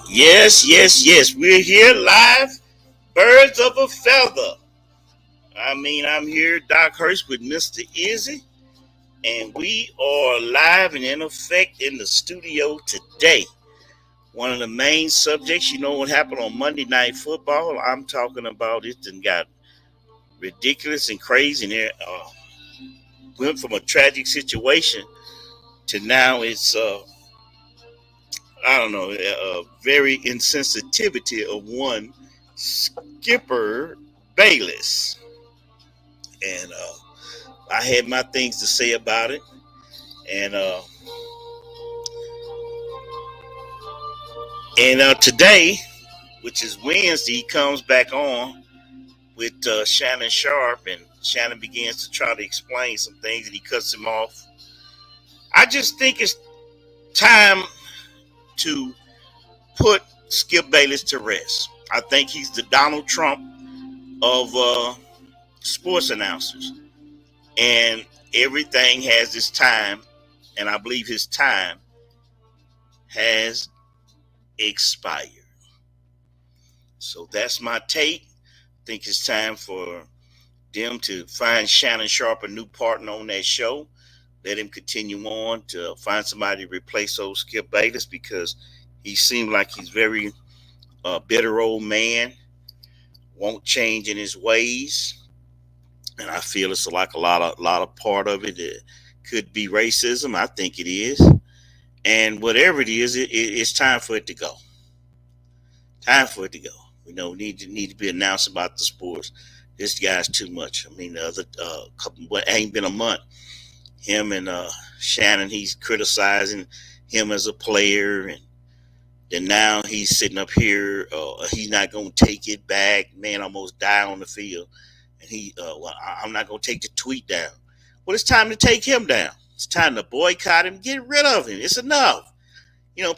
Yes, yes, yes. We're here live. Birds of a feather. I'm here, Doc Hurst, with Mr. Izzy, and we are live and in effect in the studio today. One of the main subjects, you know what happened on Monday Night Football? I'm talking about it and got ridiculous and crazy. And went from a tragic situation to now it's I don't know, very insensitivity of one skipper Bayless, and I had my things to say about it. And today, which is Wednesday, he comes back on with Shannon Sharp, and Shannon begins to try to explain some things, and he cuts him off. I just think it's time to put Skip Bayless to rest. I think he's the Donald Trump of sports announcers, and everything has its time, and I believe his time has expired. So that's my take. I think it's time for them to find Shannon Sharp a new partner on that show. Let him continue on to find somebody to replace old Skip Bayless, because he seemed like he's very bitter old man, won't change in his ways, and I feel it's like a lot of part of it could be racism. I think it is, and whatever it is, it's time for it to go. Time for it to go. Need to be announced about the sports. This guy's too much. I mean, the other couple, what ain't been a month. Him and Shannon, he's criticizing him as a player, and then now he's sitting up here. He's not gonna take it back. Man, almost died on the field, and I'm not gonna take the tweet down. Well, it's time to take him down. It's time to boycott him, get rid of him. It's enough.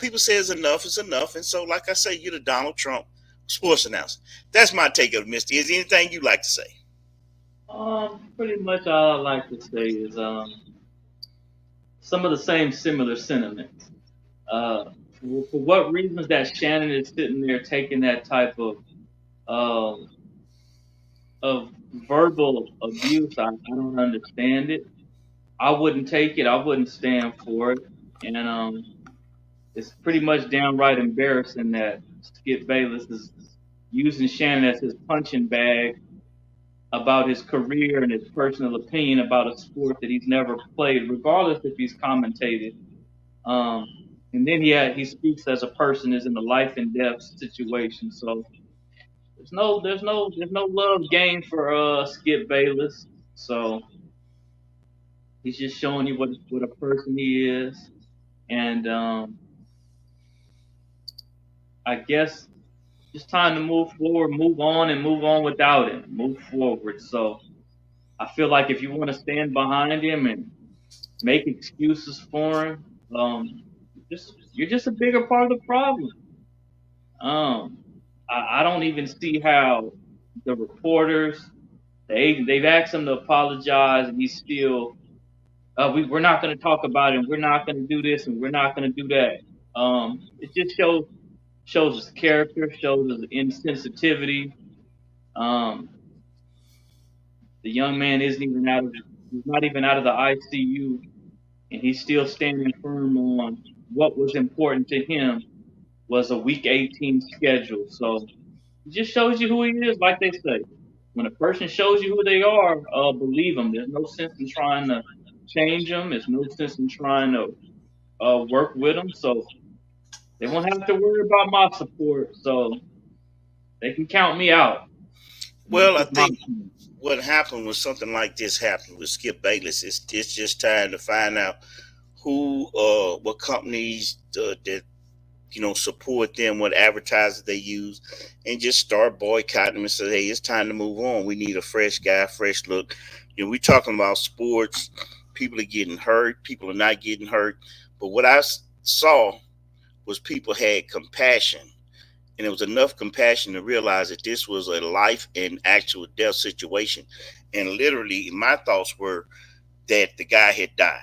People say it's enough. And so, like I say, you're the Donald Trump sports announcer. That's my take of it, Mr. Is there anything you like to say? Pretty much all I like to say is some of the same similar sentiments. For what reasons that Shannon is sitting there taking that type um of verbal abuse, I don't understand it. I wouldn't take it. I wouldn't stand for it. And it's pretty much downright embarrassing that Skip Bayless is using Shannon as his punching bag about his career and his personal opinion about a sport that he's never played, regardless if he's commentated. Um, and then he speaks as a person is in a life and death situation. So there's no love gained for Skip Bayless. So he's just showing you what a person he is, and I guess just time to move forward, move on, and move on without him. Move forward. So I feel like if you want to stand behind him and make excuses for him, you're just a bigger part of the problem. Um, I don't even see how the reporters they've asked him to apologize, and he's still we're not going to talk about it, and we're not going to do this, and we're not going to do that. It just shows his character, shows his insensitivity. Um, the young man he's not even out of the ICU, and he's still standing firm on what was important to him was a Week 18 schedule. So it just shows you who he is, like they say. When a person shows you who they are, believe them. There's no sense in trying to change them. There's no sense in trying to work with them. So they won't have to worry about my support. So they can count me out. And that's Well, I just my think what happened when something like this happened with Skip Bayless. It's just time to find out what companies that support them, what advertisers they use, and just start boycotting them and say, hey, it's time to move on. We need a fresh guy, fresh look. We're talking about sports. People are getting hurt. People are not getting hurt. But what I saw was people had compassion, and it was enough compassion to realize that this was a life and actual death situation. And literally, my thoughts were that the guy had died.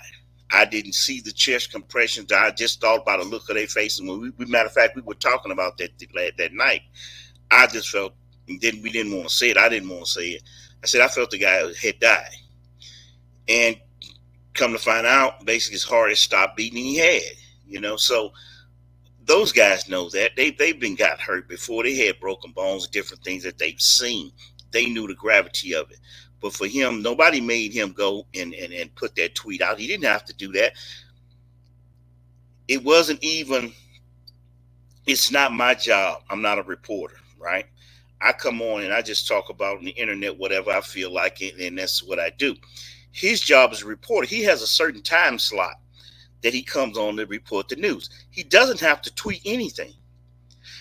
I didn't see the chest compressions. I just thought about the look of their faces. When matter of fact, we were talking about that night. I just felt, and then we didn't want to say it. I didn't want to say it. I said I felt the guy had died, and come to find out, basically his heart had stopped beating. He had, so those guys know that they've been got hurt before. They had broken bones, different things that they've seen. They knew the gravity of it. But for him, nobody made him go and put that tweet out. He didn't have to do that. It wasn't even, it's not my job. I'm not a reporter, right? I come on and I just talk about on the internet whatever I feel like it, and that's what I do. His job as a reporter, he has a certain time slot that he comes on to report the news. He doesn't have to tweet anything.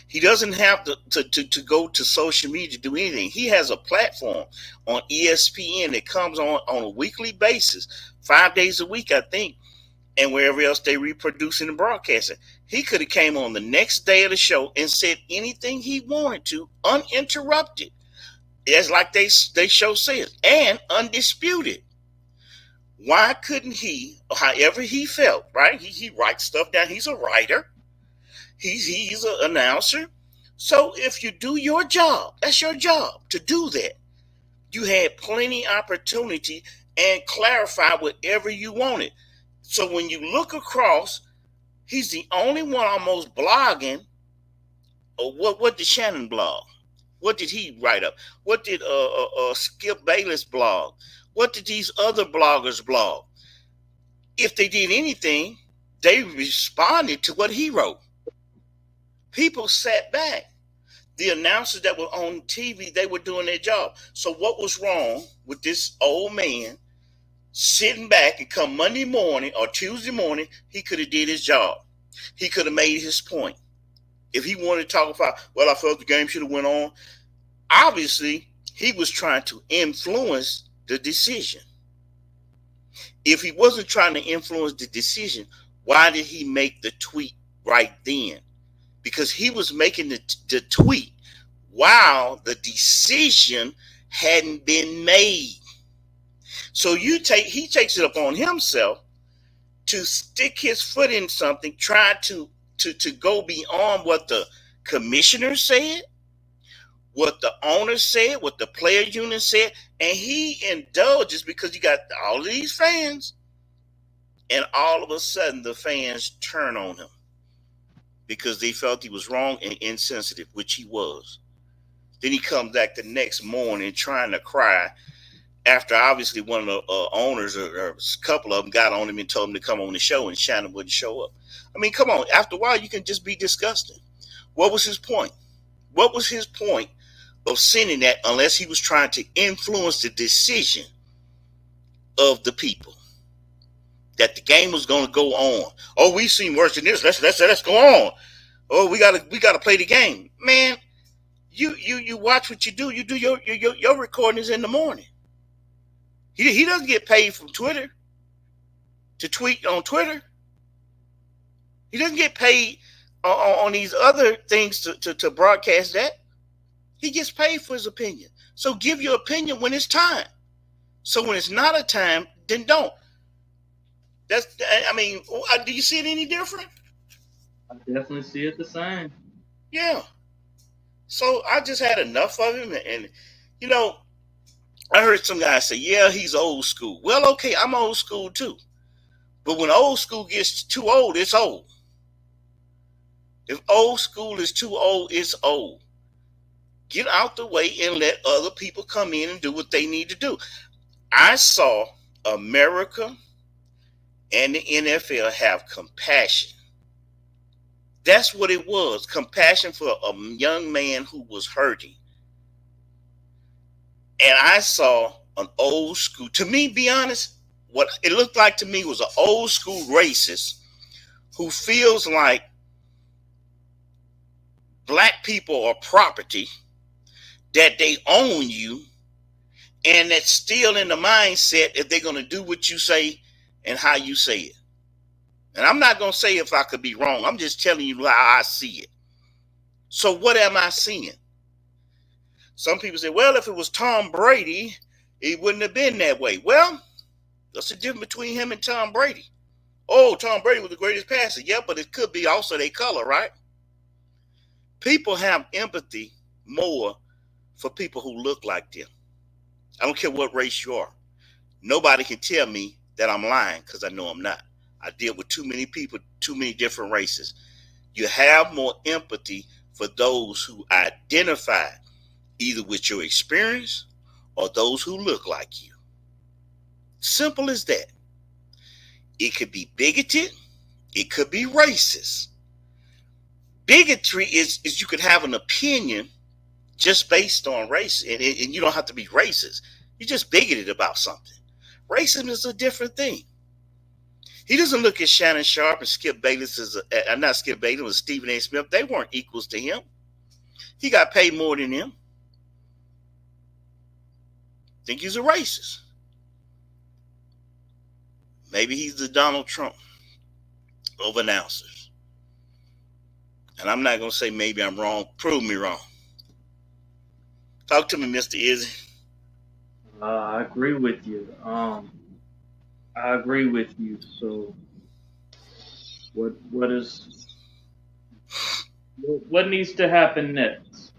He doesn't have to go to social media to do anything. He has a platform on ESPN that comes on a weekly basis, 5 days a week, I think, and wherever else they reproducing and broadcasting. He could have came on the next day of the show and said anything he wanted to, uninterrupted. As like they show says, and undisputed. Why couldn't he, however he felt, right? He writes stuff down. He's a writer. He's an announcer. So if you do your job, that's your job to do that. You had plenty opportunity and clarify whatever you wanted. So when you look across, he's the only one almost blogging. Or what did Shannon blog? What did he write up? What did Skip Bayless blog? What did these other bloggers blog? If they did anything, they responded to what he wrote. People sat back. The announcers that were on TV, they were doing their job. So what was wrong with this old man sitting back and come Monday morning or Tuesday morning, he could have did his job. He could have made his point. If he wanted to talk about, well, I felt the game should have went on. Obviously, he was trying to influence the decision. If he wasn't trying to influence the decision, why did he make the tweet right then? Because he was making the tweet while the decision hadn't been made. So he takes it upon himself to stick his foot in something, try to go beyond what the commissioner said, what the owner said, what the player union said, and he indulges because you got all of these fans, and all of a sudden the fans turn on him because they felt he was wrong and insensitive, which he was. Then he comes back the next morning trying to cry after obviously one of the owners or a couple of them got on him and told him to come on the show, and Shannon wouldn't show up. I mean, come on. After a while, you can just be disgusting. What was his point? What was his point of sending that unless he was trying to influence the decision of the people that the game was going to go on? Oh, we've seen worse than this. Let's go on. Oh, we gotta play the game, man. You watch what you do. You do your recordings in the morning. He doesn't get paid from Twitter to tweet on Twitter. He doesn't get paid on these other things to broadcast that. He gets paid for his opinion. So give your opinion when it's time. So when it's not a time, then don't. Do you see it any different? I definitely see it the same. Yeah. So I just had enough of him. And I heard some guys say, yeah, he's old school. Well, okay, I'm old school too. But when old school gets too old, it's old. If old school is too old, it's old. Get out the way and let other people come in and do what they need to do. I saw America and the NFL have compassion. That's what it was. Compassion for a young man who was hurting. And I saw an old school, to me, be honest, what it looked like to me was an old school racist who feels like black people are property, that they own you, and that's still in the mindset if they're going to do what you say and how you say it. And I'm not going to say if I could be wrong. I'm just telling you how I see it. So what am I seeing? Some people say, well, if it was Tom Brady, it wouldn't have been that way. Well, what's the difference between him and Tom Brady? Oh, Tom Brady was the greatest passer. Yeah, but it could be also their color, right? People have empathy more for people who look like them. I don't care what race you are. Nobody can tell me that I'm lying because I know I'm not. I deal with too many people, too many different races. You have more empathy for those who identify either with your experience or those who look like you. Simple as that. It could be bigoted. It could be racist. Bigotry is you could have an opinion just based on race, and you don't have to be racist. You're just bigoted about something. Racism is a different thing. He doesn't look at Shannon Sharpe and Skip Bayless as not Skip Bayless, it was Stephen A. Smith. They weren't equals to him. He got paid more than them. Think he's a racist. Maybe he's the Donald Trump of announcers. And I'm not going to say maybe I'm wrong. Prove me wrong. Talk to me, Mr. Izzy. I agree with you. I agree with you. So, what needs to happen next?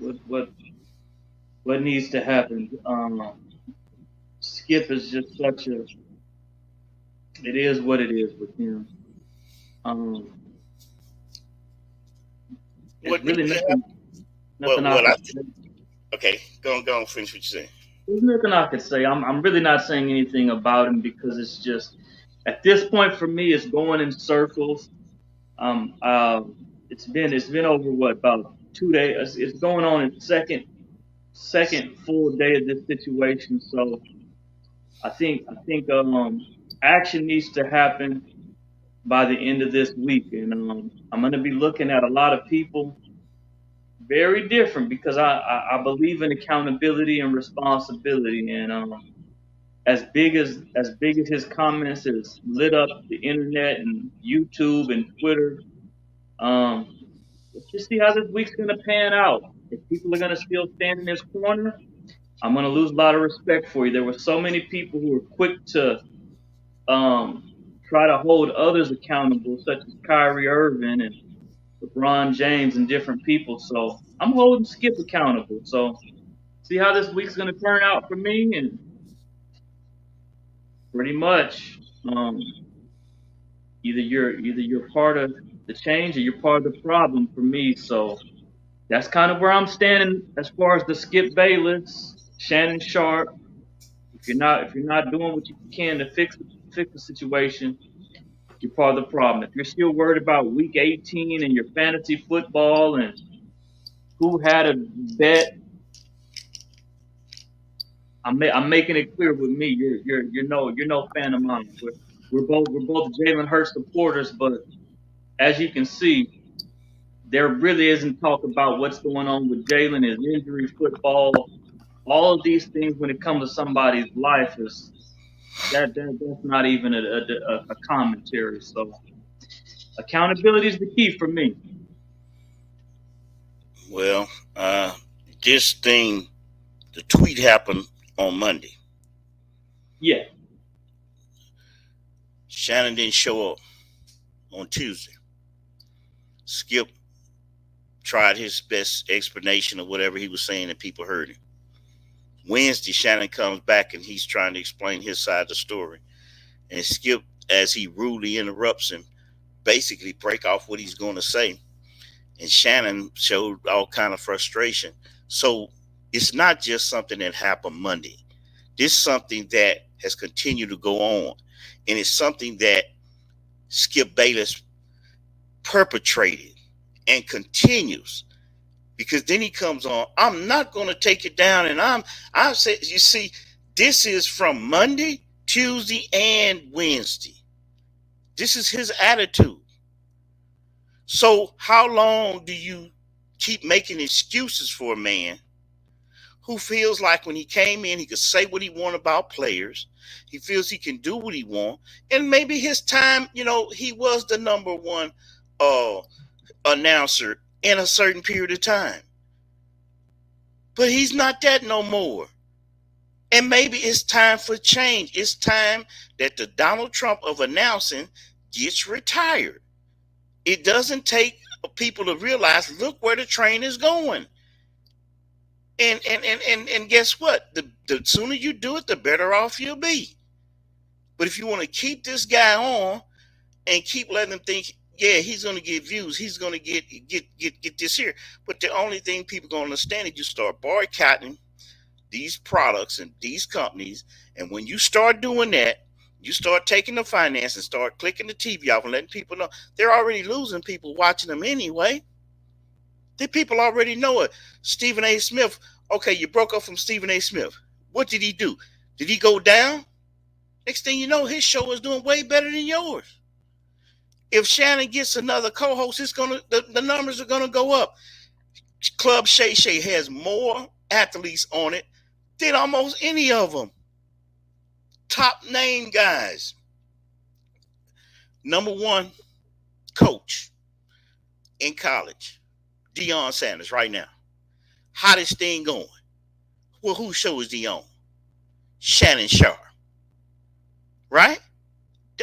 What needs to happen? Skip is just such a. It is what it is with him. Um, What there's really needs to happen? nothing I could say. Okay, go on, finish what you're saying. There's nothing I could say. I'm really not saying anything about him because it's just at this point for me, it's going in circles. Um, uh, it's been over what about 2 days? It's going on its second full day of this situation. So I think action needs to happen by the end of this week, and I'm going to be looking at a lot of people very different because I believe in accountability and responsibility, and as big as his comments has lit up the internet and YouTube and Twitter. Um, let's just see how this week's gonna pan out. If people are gonna still stand in his corner, I'm gonna lose a lot of respect for you. There were so many people who were quick to um, try to hold others accountable, such as Kyrie Irving and LeBron James and different people. So I'm holding Skip accountable. So see how this week's gonna turn out for me, and pretty much. Um, either you're part of the change or you're part of the problem for me. So that's kind of where I'm standing as far as the Skip Bayless, Shannon Sharp. If you're not doing what you can to fix the situation, you're part of the problem. If you're still worried about week 18 and your fantasy football and who had a bet, I'm making it clear with me. You're no fan of mine. We're both Jalen Hurts supporters, but as you can see, there really isn't talk about what's going on with Jalen, his injury, football, all of these things when it comes to somebody's life is that's not even a commentary. So accountability is the key for me. Well, this thing, the tweet happened on Monday. Yeah, Shannon didn't show up on Tuesday. Skip tried his best explanation of whatever he was saying and people heard him. Wednesday, Shannon comes back and he's trying to explain his side of the story. And Skip, as he rudely interrupts him, basically break off what he's going to say. And Shannon showed all kind of frustration. So it's not just something that happened Monday. This is something that has continued to go on. And it's something that Skip Bayless perpetrated and continues. Because then he comes on, I'm not going to take it down. And I said, you see, this is from Monday, Tuesday, and Wednesday. This is his attitude. So how long do you keep making excuses for a man who feels like when he came in, he could say what he want about players. He feels he can do what he want. And maybe his time, he was the number one announcer in a certain period of time. But he's not that no more. And maybe it's time for change. It's time that the Donald Trump of announcing gets retired. It doesn't take people to realize, look where the train is going. And guess what? The sooner you do it, the better off you'll be. But if you want to keep this guy on and keep letting him think, yeah, he's going to get views, he's going to get this here. But the only thing people going to understand is you start boycotting these products and these companies. And when you start doing that, you start taking the finance and start clicking the TV off and letting people know they're already losing people watching them anyway. The people already know it. Stephen A. Smith, okay, you broke up from Stephen A. Smith. What did he do? Did he go down? Next thing you know, his show is doing way better than yours. If Shannon gets another co-host, the numbers are gonna go up. Club Shay Shay has more athletes on it than almost any of them. Top name guys. Number one coach in college, Deion Sanders, right now. Hottest thing going. Well, whose show is he on? Shannon Sharp. Right?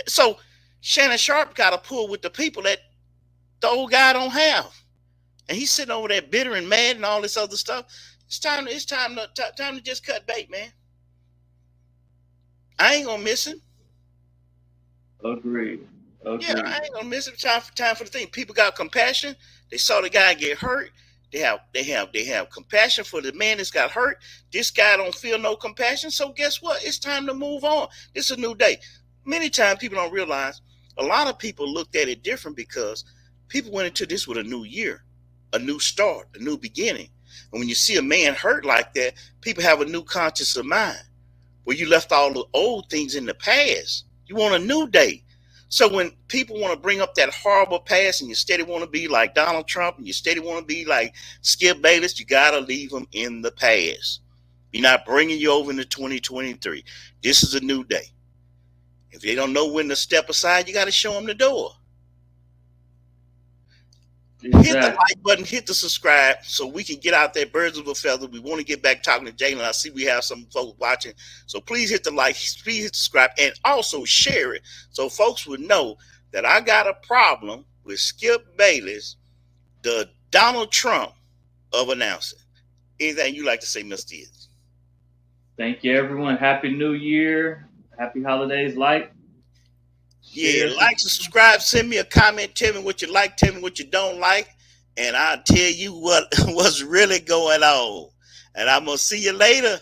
So Shannon Sharp got to pull with the people that the old guy don't have. And he's sitting over there bitter and mad and all this other stuff. It's time to just cut bait, man. I ain't gonna miss him. Agreed. Yeah, I ain't gonna miss him. Time for the thing. People got compassion. They saw the guy get hurt. They have compassion for the man that's got hurt. This guy don't feel no compassion. So guess what? It's time to move on. It's a new day. Many times people don't realize a lot of people looked at it different because people went into this with a new year, a new start, a new beginning. And when you see a man hurt like that, people have a new conscience of mind where you left all the old things in the past. You want a new day. So when people want to bring up that horrible past and you steady want to be like Donald Trump and you steady want to be like Skip Bayless, you got to leave them in the past. You're not bringing you over into 2023. This is a new day. If they don't know when to step aside, you got to show them the door. Exactly. Hit the like button, hit the subscribe so we can get out there birds of a feather. We want to get back talking to Jalen. I see we have some folks watching. So please hit the like, please hit the subscribe, and also share it so folks would know that I got a problem with Skip Bayless, the Donald Trump of announcing. Anything you like to say, Mr. Izzy? Thank you, everyone. Happy New Year. Happy holidays, like. Yeah, like, subscribe, send me a comment, tell me what you like, tell me what you don't like, and I'll tell you what's really going on. And I'm going to see you later.